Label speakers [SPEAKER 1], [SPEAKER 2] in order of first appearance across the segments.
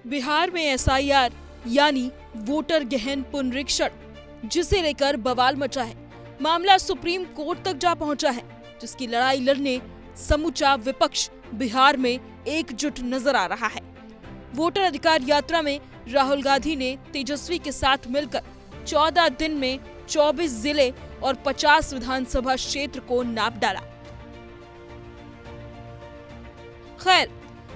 [SPEAKER 1] बिहार में एसआईआर यानी वोटर गहन पुनरीक्षण, जिसे लेकर बवाल मचा है। मामला सुप्रीम कोर्ट तक जा पहुंचा है, जिसकी लड़ाई लड़ने समूचा विपक्ष बिहार में एकजुट नजर आ रहा है। वोटर अधिकार यात्रा में राहुल गांधी ने तेजस्वी के साथ मिलकर 14 दिन में 24 जिले और 50 विधानसभा क्षेत्र को नाप डाला। खैर,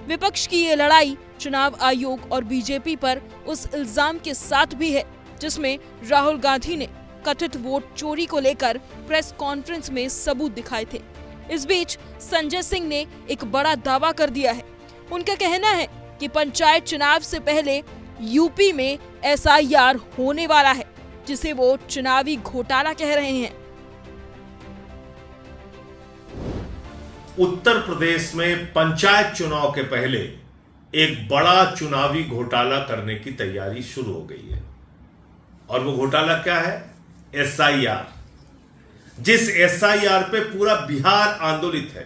[SPEAKER 1] विपक्ष की ये लड़ाई चुनाव आयोग और बीजेपी पर उस इल्जाम के साथ भी है, जिसमें राहुल गांधी ने कथित वोट चोरी को लेकर प्रेस कॉन्फ्रेंस में सबूत दिखाए थे। इस बीच संजय सिंह ने एक बड़ा दावा कर दिया है। उनका कहना है कि पंचायत चुनाव से पहले यूपी में एसआईआर होने वाला है, जिसे वो चुनावी घोटाला कह रहे हैं।
[SPEAKER 2] उत्तर प्रदेश में पंचायत चुनाव के पहले एक बड़ा चुनावी घोटाला करने की तैयारी शुरू हो गई है। और वो घोटाला क्या है? एसआईआर। जिस एसआईआर पे पूरा बिहार आंदोलित है,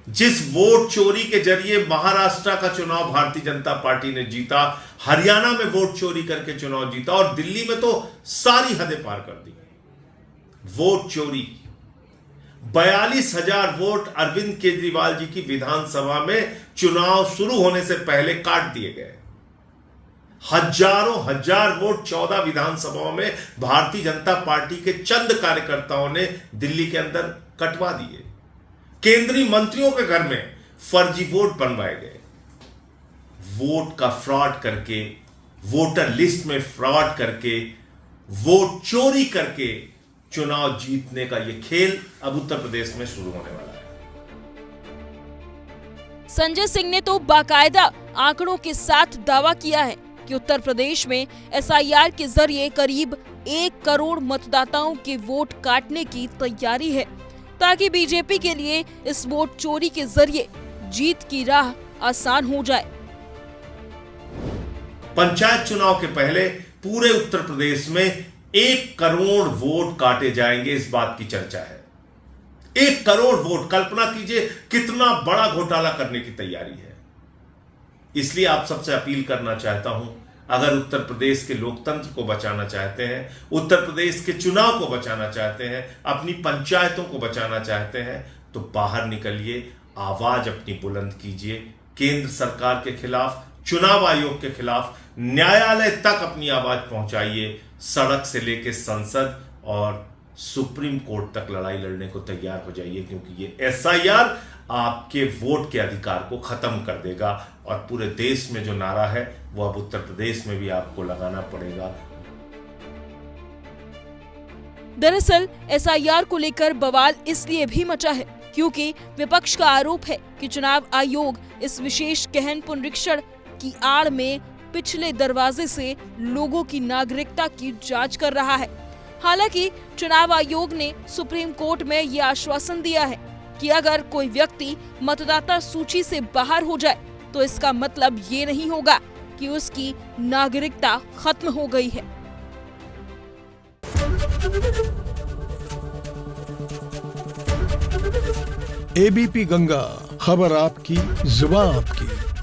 [SPEAKER 2] जिस वोट चोरी के जरिए महाराष्ट्र का चुनाव भारतीय जनता पार्टी ने जीता, हरियाणा में वोट चोरी करके चुनाव जीता और दिल्ली में तो सारी हदें पार कर दी। वोट चोरी, 42,000 वोट अरविंद केजरीवाल जी की विधानसभा में चुनाव शुरू होने से पहले काट दिए गए। हजारों हजार वोट 14 विधानसभाओं में भारतीय जनता पार्टी के चंद कार्यकर्ताओं ने दिल्ली के अंदर कटवा दिए। केंद्रीय मंत्रियों के घर में फर्जी वोट बनवाए गए। वोट का फ्रॉड करके, वोटर लिस्ट में फ्रॉड करके, वोट चोरी करके चुनाव जीतने का यह खेल अब उत्तर प्रदेश में शुरू होने वाला है।
[SPEAKER 1] संजय सिंह ने तो बाकायदा आंकड़ों के साथ दावा किया है कि उत्तर प्रदेश में एसआईआर के जरिए करीब 1 करोड़ मतदाताओं के वोट काटने की तैयारी है, ताकि बीजेपी के लिए इस वोट चोरी के जरिए जीत की राह आसान हो जाए।
[SPEAKER 2] पंचायत चुनाव के पहले पूरे उत्तर प्रदेश में 1 करोड़ वोट काटे जाएंगे, इस बात की चर्चा है। 1 करोड़ वोट, कल्पना कीजिए कितना बड़ा घोटाला करने की तैयारी है। इसलिए आप सबसे अपील करना चाहता हूं, अगर उत्तर प्रदेश के लोकतंत्र को बचाना चाहते हैं, उत्तर प्रदेश के चुनाव को बचाना चाहते हैं, अपनी पंचायतों को बचाना चाहते हैं, तो बाहर निकलिए, आवाज अपनी बुलंद कीजिए। केंद्र सरकार के खिलाफ, चुनाव आयोग के खिलाफ, न्यायालय तक अपनी आवाज पहुंचाइए। सड़क से लेकर संसद और सुप्रीम कोर्ट तक लड़ाई लड़ने को तैयार हो जाइए, क्योंकि ये एसआईआर आपके वोट के अधिकार को खत्म कर देगा। और पूरे देश में जो नारा है वो अब उत्तर प्रदेश में भी आपको लगाना पड़ेगा।
[SPEAKER 1] दरअसल एसआईआर को लेकर बवाल इसलिए भी मचा है क्योंकि विपक्ष का आरोप है कि चुनाव आयोग इस विशेष गहन पुनरीक्षण की आड़ में पिछले दरवाजे से लोगों की नागरिकता की जांच कर रहा है। हालांकि चुनाव आयोग ने सुप्रीम कोर्ट में ये आश्वासन दिया है कि अगर कोई व्यक्ति मतदाता सूची से बाहर हो जाए तो इसका मतलब ये नहीं होगा कि उसकी नागरिकता खत्म हो गई है।
[SPEAKER 3] एबीपी गंगा, खबर आपकी, जुबान आपकी।